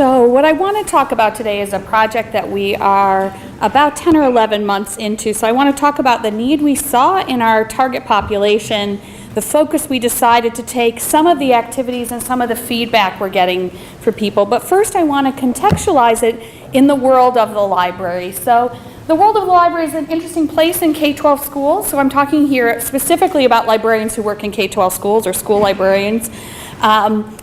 So what I want to talk about today is a project that we are about 10 or 11 months into. So I want to talk about the need we saw in our target population, the focus we decided to take, some of the activities and some of the feedback we're getting for people. But first I want to contextualize it in the world of the library. So the world of the library is an interesting place in K-12 schools. So I'm talking here specifically about librarians who work in K-12 schools or school librarians.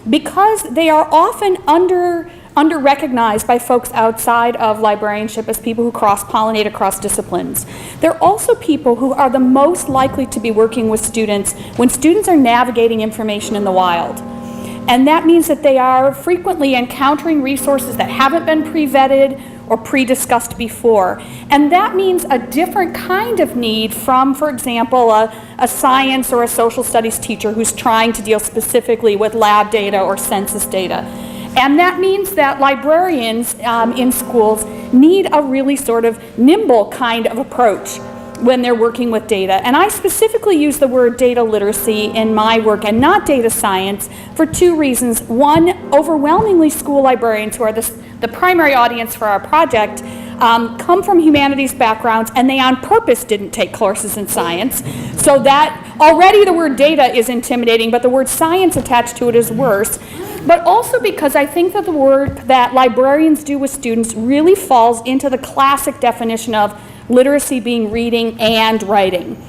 Because they are often under-recognized by folks outside of librarianship as people who cross-pollinate across disciplines. They're also people who are the most likely to be working with students when students are navigating information in the wild. And that means that they are frequently encountering resources that haven't been pre-vetted or pre-discussed before. And that means a different kind of need from, for example, a science or a social studies teacher who's trying to deal specifically with lab data or census data. And that means that librarians in schools need a really sort of nimble kind of approach when they're working with data. And I specifically use the word data literacy in my work and not data science for two reasons. One, overwhelmingly school librarians, who are the primary audience for our project, come from humanities backgrounds, and they on purpose didn't take courses in science. So that already the word data is intimidating, but the word science attached to it is worse. But also because I think that the work that librarians do with students really falls into the classic definition of literacy being reading and writing.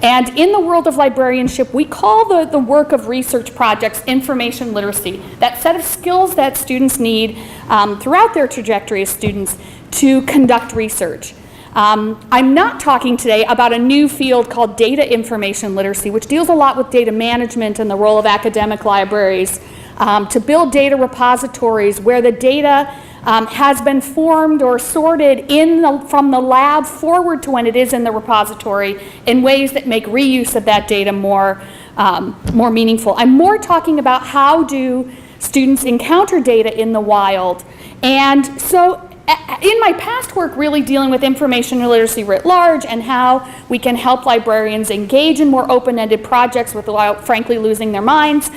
And in the world of librarianship, we call the work of research projects information literacy, that set of skills that students need throughout their trajectory as students to conduct research. I'm not talking today about a new field called data information literacy, which deals a lot with data management and the role of academic libraries to build data repositories where the data has been formed or sorted from the lab forward to when it is in the repository in ways that make reuse of that data more meaningful. I'm more talking about how do students encounter data in the wild. And so in my past work really dealing with information literacy writ large and how we can help librarians engage in more open-ended projects without frankly losing their minds,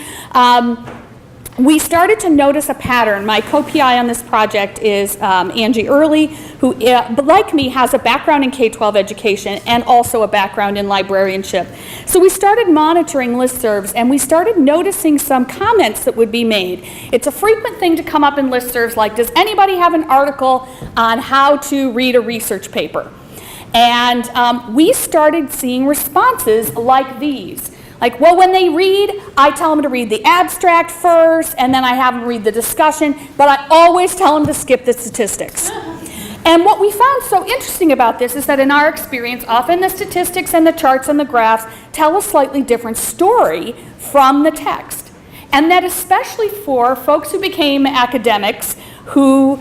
we started to notice a pattern. My co-PI on this project is Angie Early, who, like me, has a background in K-12 education and also a background in librarianship. So we started monitoring listservs, and we started noticing some comments that would be made. It's a frequent thing to come up in listservs, like, does anybody have an article on how to read a research paper? And we started seeing responses like these. Like, well, when they read, I tell them to read the abstract first, and then I have them read the discussion, but I always tell them to skip the statistics. And what we found so interesting about this is that in our experience, often the statistics and the charts and the graphs tell a slightly different story from the text. And that especially for folks who became academics who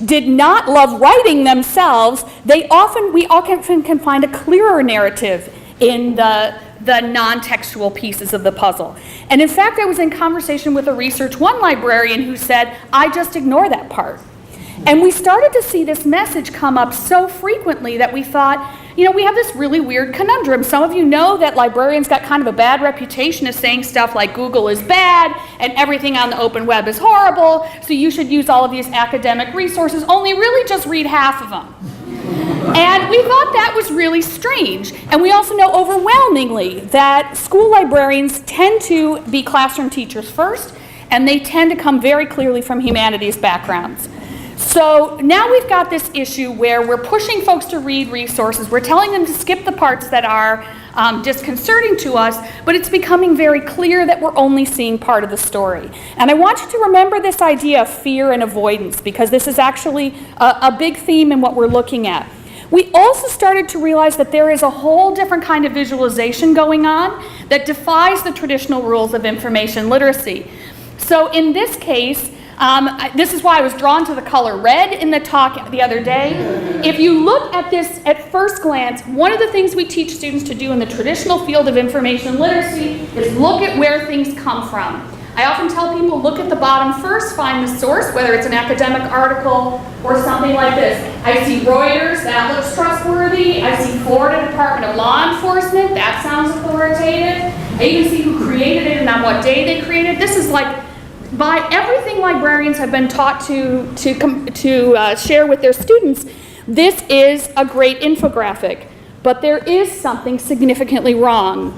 did not love writing themselves, we often can find a clearer narrative in the non-textual pieces of the puzzle. And in fact, I was in conversation with one librarian who said, I just ignore that part. And we started to see this message come up so frequently that we thought, you know, we have this really weird conundrum. Some of you know that librarians got kind of a bad reputation of saying stuff like Google is bad and everything on the open web is horrible, so you should use all of these academic resources, only really just read half of them. And we thought that was really strange. And we also know overwhelmingly that school librarians tend to be classroom teachers first, and they tend to come very clearly from humanities backgrounds. So now we've got this issue where we're pushing folks to read resources. We're telling them to skip the parts that are disconcerting to us, but it's becoming very clear that we're only seeing part of the story. And I want you to remember this idea of fear and avoidance, because this is actually a big theme in what we're looking at. We also started to realize that there is a whole different kind of visualization going on that defies the traditional rules of information literacy. So in this case, this is why I was drawn to the color red in the talk the other day. If you look at this at first glance, one of the things we teach students to do in the traditional field of information literacy is look at where things come from. I often tell people, look at the bottom first, find the source, whether it's an academic article or something like this. I see Reuters, that looks trustworthy. I see Florida Department of Law Enforcement, that sounds authoritative. I even see who created it and on what day they created. This is like by everything librarians have been taught to share with their students, this is a great infographic. But there is something significantly wrong.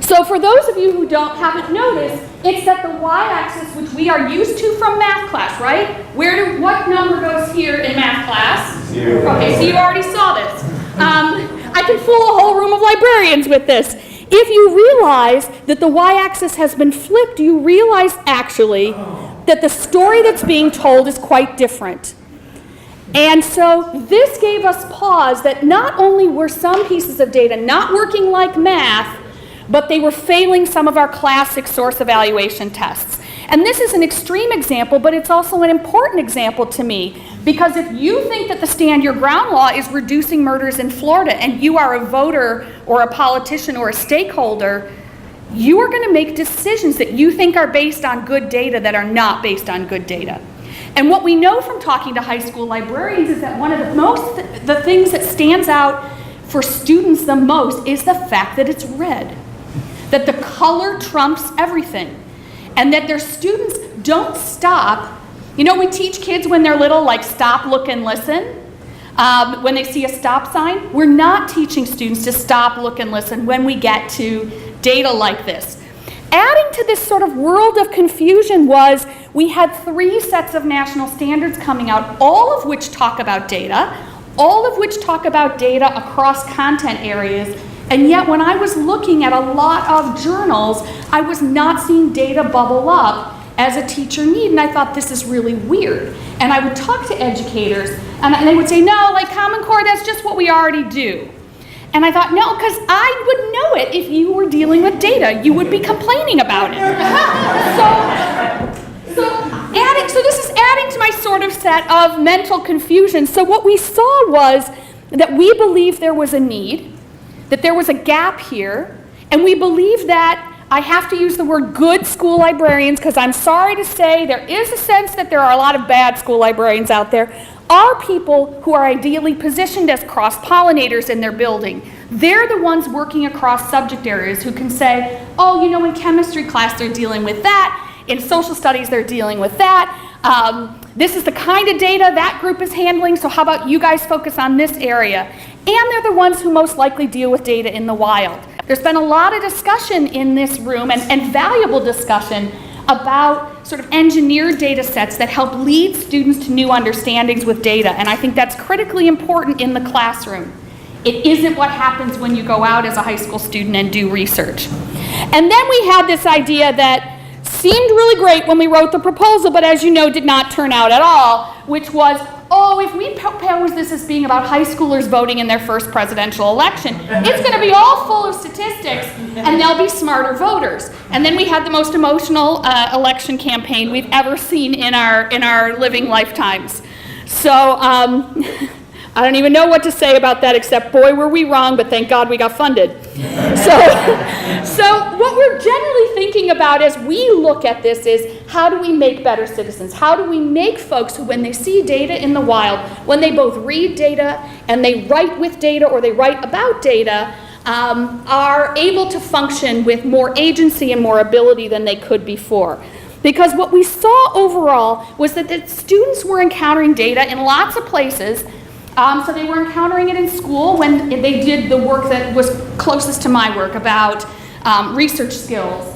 So for those of you who haven't noticed, it's that the y-axis, which we are used to from math class, right? What number goes here in math class? 0. Okay, so you already saw this. I can fool a whole room of librarians with this. If you realize that the y-axis has been flipped, you realize actually that the story that's being told is quite different. And so this gave us pause that not only were some pieces of data not working like math, but they were failing some of our classic source evaluation tests. And this is an extreme example, but it's also an important example to me, because if you think that the Stand Your Ground law is reducing murders in Florida and you are a voter or a politician or a stakeholder, you are going to make decisions that you think are based on good data that are not based on good data. And what we know from talking to high school librarians is that one of the things that stands out for students the most is the fact that it's red, that the color trumps everything, and that their students don't stop. You know, we teach kids when they're little, like stop, look, and listen. When they see a stop sign, we're not teaching students to stop, look, and listen when we get to data like this. Adding to this sort of world of confusion was we had 3 sets of national standards coming out, all of which talk about data, all of which talk about data across content areas, and yet when I was looking at a lot of journals, I was not seeing data bubble up as a teacher need, and I thought this is really weird. And I would talk to educators, and they would say, no, like Common Core, that's just what we already do. And I thought, no, because I would know it if you were dealing with data. You would be complaining about it. So this is adding to my sort of set of mental confusion. So what we saw was that we believed there was a need, that there was a gap here, and we believe that, I have to use the word good school librarians, because I'm sorry to say there is a sense that there are a lot of bad school librarians out there, are people who are ideally positioned as cross-pollinators in their building. They're the ones working across subject areas who can say, oh, you know, in chemistry class they're dealing with that, in social studies they're dealing with that, this is the kind of data that group is handling, so how about you guys focus on this area? And they're the ones who most likely deal with data in the wild. There's been a lot of discussion in this room, and valuable discussion, about sort of engineered data sets that help lead students to new understandings with data, and I think that's critically important in the classroom. It isn't what happens when you go out as a high school student and do research. And then we had this idea that seemed really great when we wrote the proposal, but as you know, did not turn out at all, which was, oh, if we propose this as being about high schoolers voting in their first presidential election, it's going to be all full of statistics, and they'll be smarter voters. And then we had the most emotional election campaign we've ever seen in our living lifetimes. So I don't even know what to say about that, except, boy, were we wrong, but thank God we got funded. So what we're generally thinking about as we look at this is, how do we make better citizens? How do we make folks who, when they see data in the wild, when they both read data and they write with data or they write about data, are able to function with more agency and more ability than they could before? Because what we saw overall was that the students were encountering data in lots of places. So they were encountering it in school when they did the work that was closest to my work about research skills.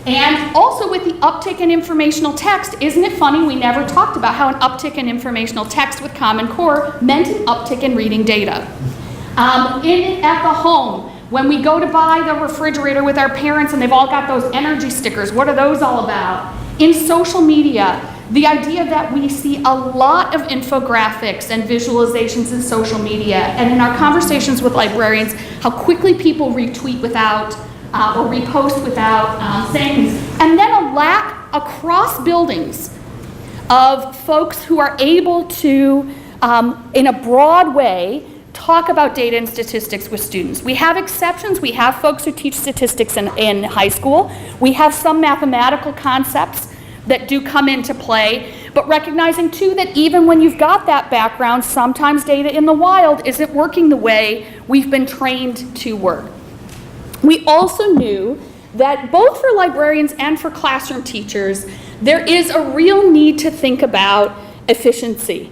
And also with the uptick in informational text, isn't it funny we never talked about how an uptick in informational text with Common Core meant an uptick in reading data. At the home, when we go to buy the refrigerator with our parents and they've all got those energy stickers, what are those all about? In social media, the idea that we see a lot of infographics and visualizations in social media, and in our conversations with librarians, how quickly people retweet without or repost without saying things. And then a lack across buildings of folks who are able to, in a broad way, talk about data and statistics with students. We have exceptions. We have folks who teach statistics in high school. We have some mathematical concepts that do come into play, but recognizing too that even when you've got that background, sometimes data in the wild isn't working the way we've been trained to work. We also knew that both for librarians and for classroom teachers, there is a real need to think about efficiency.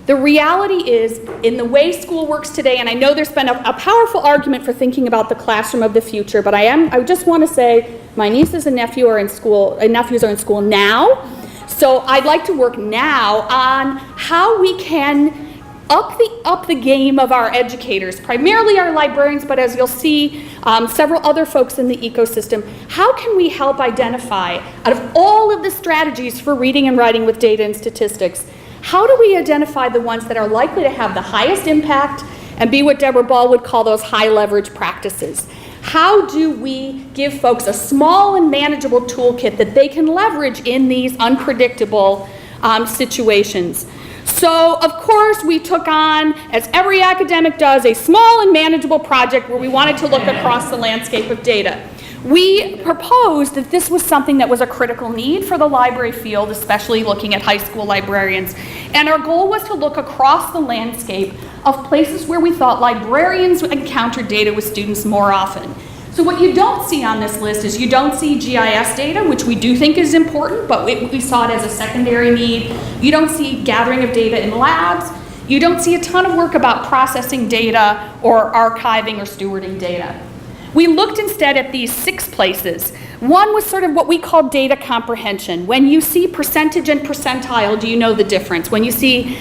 The reality is, in the way school works today, and I know there's been a powerful argument for thinking about the classroom of the future, but I just want to say my nieces and nephews are in school now, so I'd like to work now on how we can up the game of our educators, primarily our librarians, but as you'll see, several other folks in the ecosystem. How can we help identify, out of all of the strategies for reading and writing with data and statistics, how do we identify the ones that are likely to have the highest impact and be what Deborah Ball would call those high leverage practices? How do we give folks a small and manageable toolkit that they can leverage in these unpredictable situations? So, of course, we took on, as every academic does, a small and manageable project where we wanted to look across the landscape of data. We proposed that this was something that was a critical need for the library field, especially looking at high school librarians. And our goal was to look across the landscape of places where we thought librarians encountered data with students more often. So what you don't see on this list is you don't see GIS data, which we do think is important, but we saw it as a secondary need. You don't see gathering of data in labs. You don't see a ton of work about processing data or archiving or stewarding data. We looked instead at these 6 places. One was sort of what we call data comprehension. When you see percentage and percentile, do you know the difference? When you see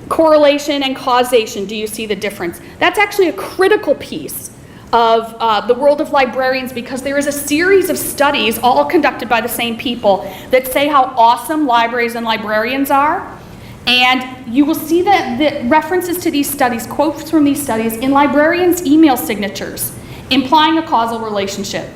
correlation and causation, do you see the difference? That's actually a critical piece of the world of librarians, because there is a series of studies, all conducted by the same people, that say how awesome libraries and librarians are. And you will see that the references to these studies, quotes from these studies, in librarians' email signatures, implying a causal relationship.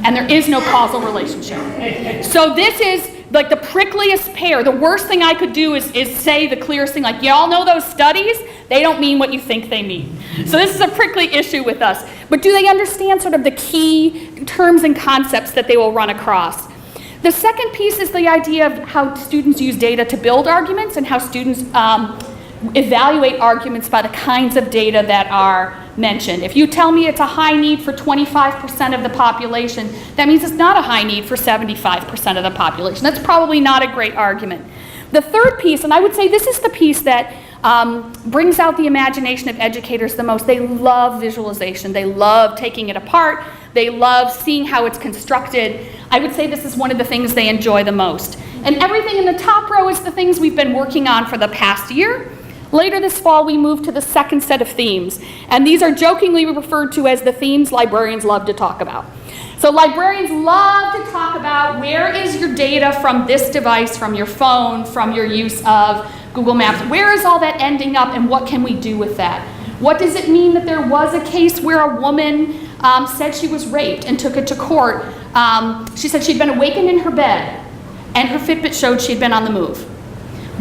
And there is no causal relationship. So this is like the prickliest pear. The worst thing I could do is say the clearest thing, like, y'all know those studies? They don't mean what you think they mean. So this is a prickly issue with us. But do they understand sort of the key terms and concepts that they will run across? The second piece is the idea of how students use data to build arguments and how students evaluate arguments by the kinds of data that are mentioned. If you tell me it's a high need for 25% of the population, that means it's not a high need for 75% of the population. That's probably not a great argument. The third piece, and I would say this is the piece that brings out the imagination of educators the most. They love visualization. They love taking it apart. They love seeing how it's constructed. I would say this is one of the things they enjoy the most. And everything in the top row is the things we've been working on for the past year. Later this fall, we move to the second set of themes. And these are jokingly referred to as the themes librarians love to talk about. So librarians love to talk about where is your data from this device, from your phone, from your use of Google Maps. Where is all that ending up, and what can we do with that? What does it mean that there was a case where a woman said she was raped and took it to court? She said she'd been awakened in her bed, and her Fitbit showed she'd been on the move.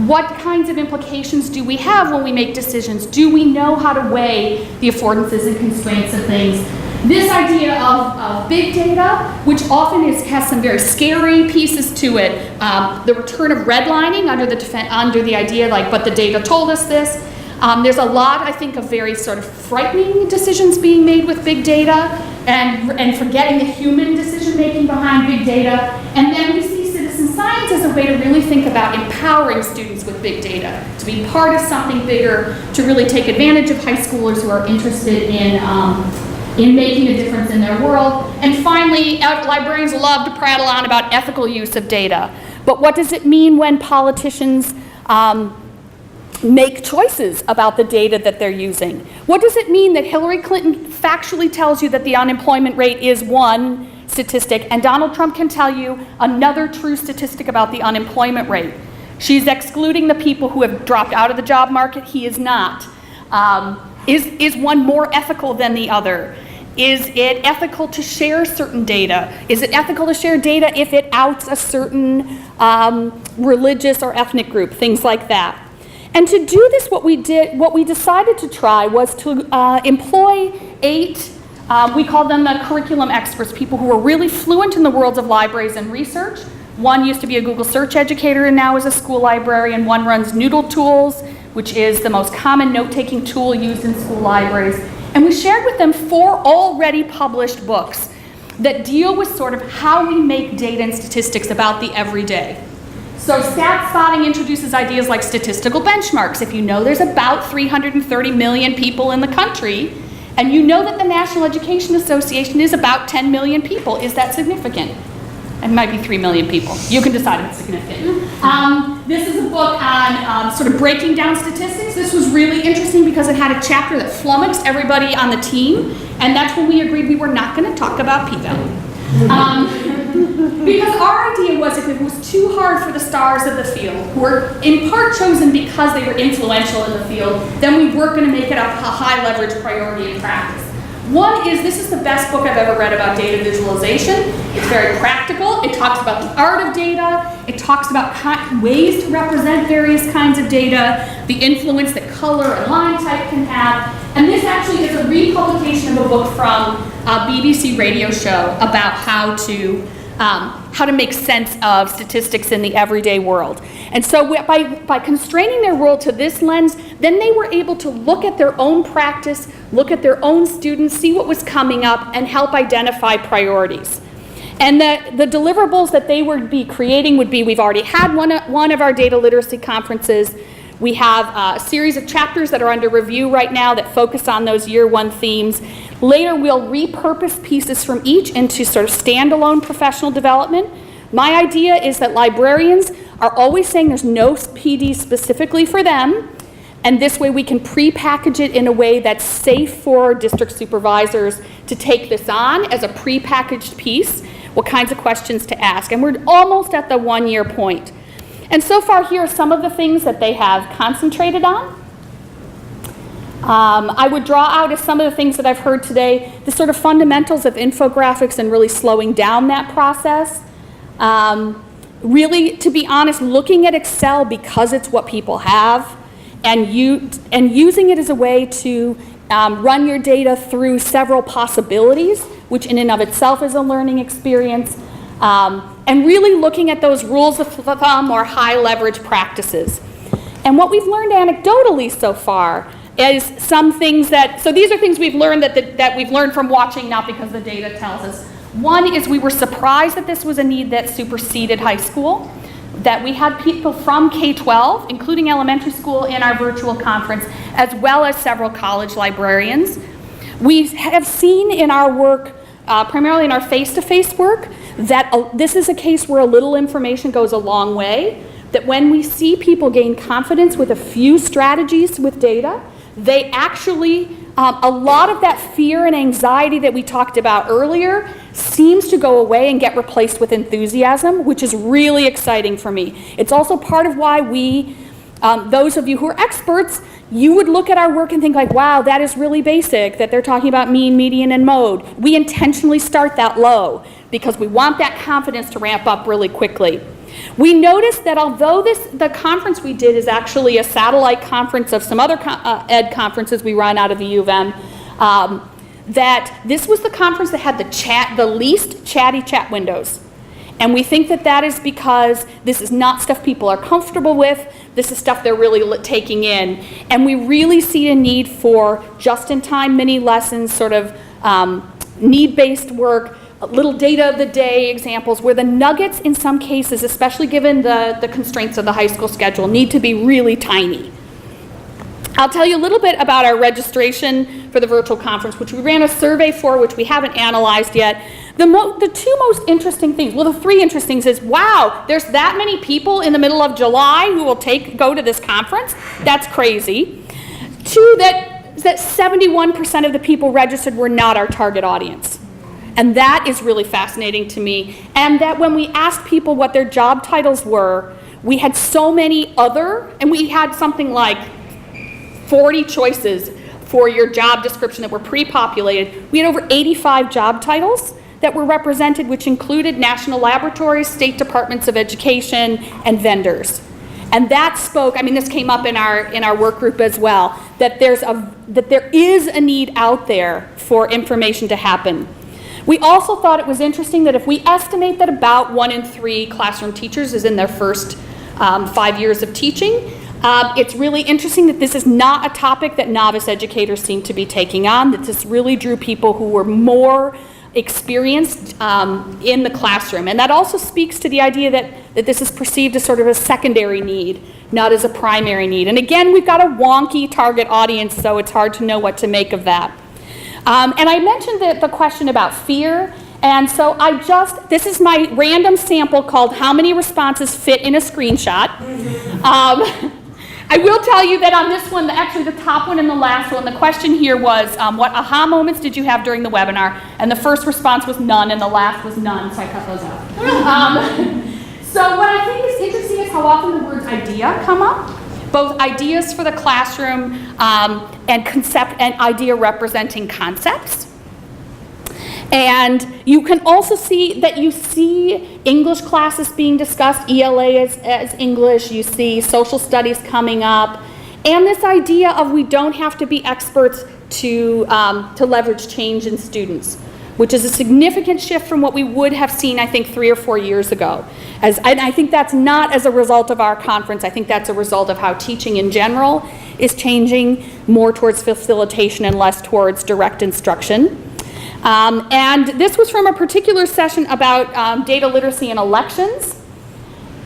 What kinds of implications do we have when we make decisions? Do we know how to weigh the affordances and constraints of things? This idea of big data, which often has some very scary pieces to it, the return of redlining under the idea like, but the data told us this. There's a lot, I think, of very sort of frightening decisions being made with big data and forgetting the human decision-making behind big data. And then we see citizen science as a way to really think about empowering students with big data, to be part of something bigger, to really take advantage of high schoolers who are interested in making a difference in their world. And finally, librarians love to prattle on about ethical use of data. But what does it mean when politicians make choices about the data that they're using? What does it mean that Hillary Clinton factually tells you that the unemployment rate is one statistic, and Donald Trump can tell you another true statistic about the unemployment rate? She's excluding the people who have dropped out of the job market. He is not. Is one more ethical than the other? Is it ethical to share certain data? Is it ethical to share data if it outs a certain religious or ethnic group? Things like that. And to do this, what we decided to try was to employ 8, we call them the curriculum experts, people who are really fluent in the worlds of libraries and research. One used to be a Google search educator and now is a school librarian. One runs Noodle Tools, which is the most common note-taking tool used in school libraries. And we shared with them 4 already published books that deal with sort of how we make data and statistics about the everyday. So stat spotting introduces ideas like statistical benchmarks. If you know there's about 330 million people in the country, and you know that the National Education Association is about 10 million people, is that significant? It might be 3 million people. You can decide if it's significant. This is a book on sort of breaking down statistics. This was really interesting because it had a chapter that flummoxed everybody on the team, and that's when we agreed we were not going to talk about p-value. Because our idea was if it was too hard for the stars of the field, who were in part chosen because they were influential in the field, then we weren't going to make it a high leverage priority in practice. One is, this is the best book I've ever read about data visualization. It's very practical. It talks about the art of data. It talks about ways to represent various kinds of data, the influence that color and line type can have. And this actually is a republication of a book from a BBC radio show about how to make sense of statistics in the everyday world. And so by constraining their world to this lens, then they were able to look at their own practice, look at their own students, see what was coming up, and help identify priorities. And the deliverables that they would be creating would be, we've already had one of our data literacy conferences. We have a series of chapters that are under review right now that focus on those year one themes. Later, we'll repurpose pieces from each into sort of standalone professional development. My idea is that librarians are always saying there's no PD specifically for them, and this way we can pre-package it in a way that's safe for district supervisors to take this on as a pre-packaged piece, what kinds of questions to ask. And we're almost at the 1 year point. And so far, here are some of the things that they have concentrated on. I would draw out as some of the things that I've heard today, the sort of fundamentals of infographics and really slowing down that process. Really, to be honest, looking at Excel because it's what people have, and using it as a way to run your data through several possibilities, which in and of itself is a learning experience. And really looking at those rules of thumb or high leverage practices. And what we've learned anecdotally so far is some things that, so these are things we've learned that we've learned from watching, not because the data tells us. One is we were surprised that this was a need that superseded high school, that we had people from K-12, including elementary school, in our virtual conference, as well as several college librarians. We have seen in our work, primarily in our face-to-face work, that this is a case where a little information goes a long way, that when we see people gain confidence with a few strategies with data, they actually, a lot of that fear and anxiety that we talked about earlier seems to go away and get replaced with enthusiasm, which is really exciting for me. It's also part of why we, those of you who are experts, you would look at our work and think like, wow, that is really basic, that they're talking about mean, median, and mode. We intentionally start that low because we want that confidence to ramp up really quickly. We noticed that although the conference we did is actually a satellite conference of some other ed conferences we run out of the U of M, that this was the conference that had the least chatty chat windows. And we think that that is because this is not stuff people are comfortable with. This is stuff they're really taking in. And we really see a need for just-in-time mini lessons, sort of need-based work, little data of the day examples, where the nuggets in some cases, especially given the constraints of the high school schedule, need to be really tiny. I'll tell you a little bit about our registration for the virtual conference, which we ran a survey for, which we haven't analyzed yet. The two most interesting things, well, the three interesting things is, wow, there's that many people in the middle of July who will go to this conference. That's crazy. Two, that 71% of the people registered were not our target audience. And that is really fascinating to me. And that when we asked people what their job titles were, we had so many other, and we had something like 40 choices for your job description that were pre-populated. We had over 85 job titles that were represented, which included national laboratories, state departments of education, and vendors. And that spoke, I mean, this came up in our work group as well, that there is a need out there for information to happen. We also thought it was interesting that if we estimate that about 1 in 3 classroom teachers is in their first 5 years of teaching, it's really interesting that this is not a topic that novice educators seem to be taking on, that this really drew people who were more experienced in the classroom. And that also speaks to the idea that this is perceived as sort of a secondary need, not as a primary need. And again, we've got a wonky target audience, so it's hard to know what to make of that. And I mentioned the question about fear. And so this is my random sample called How Many Responses Fit in a Screenshot. I will tell you that on this one, actually the top one and the last one, the question here was, what aha moments did you have during the webinar? And the first response was none, and the last was none, so I cut those out. So what I think is interesting is how often the words idea come up, both ideas for the classroom and idea representing concepts. And you can also see that you see English classes being discussed, ELA as English, you see social studies coming up, and this idea of we don't have to be experts to leverage change in students, which is a significant shift from what we would have seen, I think, 3 or 4 years ago. And I think that's not as a result of our conference. I think that's a result of how teaching in general is changing more towards facilitation and less towards direct instruction. And this was from a particular session about data literacy and elections.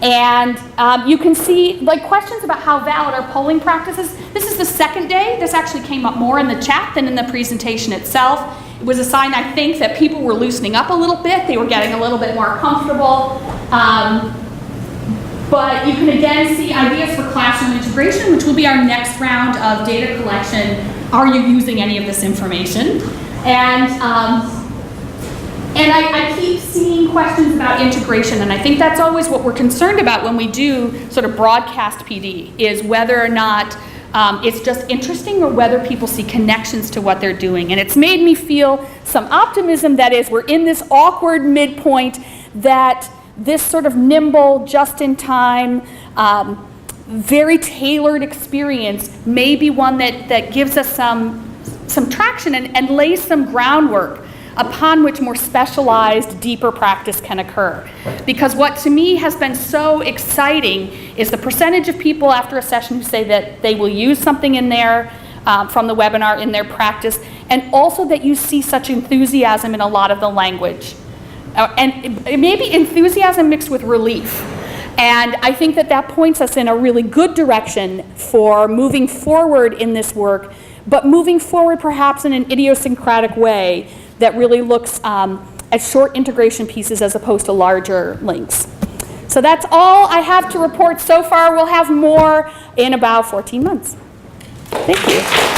And you can see questions about how valid are polling practices. This is the second day. This actually came up more in the chat than in the presentation itself. It was a sign, I think, that people were loosening up a little bit. They were getting a little bit more comfortable. But you can again see ideas for classroom integration, which will be our next round of data collection. Are you using any of this information? And I keep seeing questions about integration, and I think that's always what we're concerned about when we do sort of broadcast PD, is whether or not it's just interesting or whether people see connections to what they're doing. And it's made me feel some optimism that is we're in this awkward midpoint, that this sort of nimble, just-in-time, very tailored experience may be one that gives us some traction and lays some groundwork upon which more specialized, deeper practice can occur. Because what to me has been so exciting is the percentage of people after a session who say that they will use something in there from the webinar in their practice, and also that you see such enthusiasm in a lot of the language. And maybe enthusiasm mixed with relief. And I think that points us in a really good direction for moving forward in this work, but moving forward perhaps in an idiosyncratic way that really looks at short integration pieces as opposed to larger links. So that's all I have to report so far. We'll have more in about 14 months. Thank you.